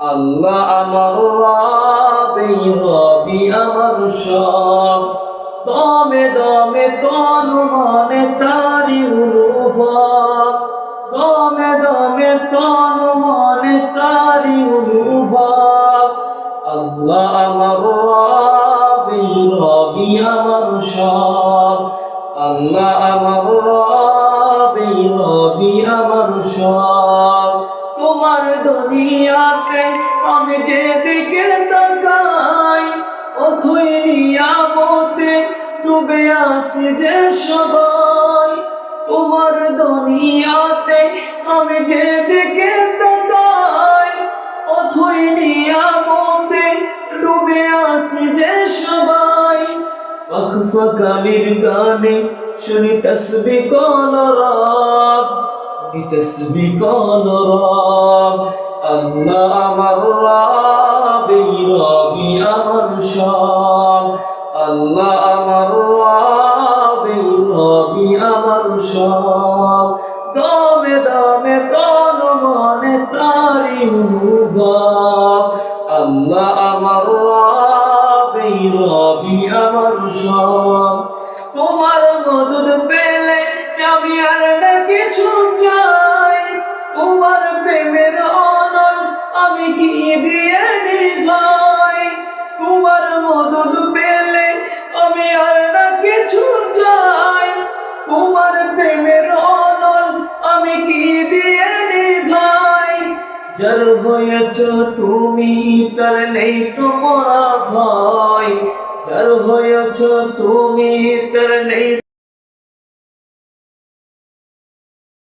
আল্লাহ আমার রব, এই রবি আমার সব। দমে দমে তনু মনে তারি উলুভাব, দমে দমে তনু মনে তারি উলুভাব। আল্লাহ আমার রব, এই রবি আমার সব। আল্লাহ আমার রব, এই রবি আমার সব। তোমার দুনিয়াতে আমি যেদিকে তাকাই, অথই নিয়ামতে ডুবে আসি যে সবাই। তোমার দুনিয়াতে আমি যেদিকে তাকাই, অথই নিয়ামতে ডুবে আসি যে সবাই। পাখফাকালির গানে শুনি তসবিহ কোন রব, শুনি তসবিহ কোন রব। আল্লাহ আমার রব, এই রবি আমার সব। আল্লাহ আমার রব, এই রবি আমার সব। দমে দমে তনু মনে তারি অনুভব। আল্লাহ আমার রব, এই রবি আমার সব। তোমার মদদ পেলে আমি আর না কিছু চাই, তোমার প্রেমের অনল আমি কি দিয়ে নিভাই। তোমার মদদ পেলে আমি আর না কিছু চাই, তোমার প্রেমের অনল আমি কি দিয়ে নিভাই। যার হয়েছ তুমি তার নেই তোমার ভয়, যার হয়েছ তুমি তার নেই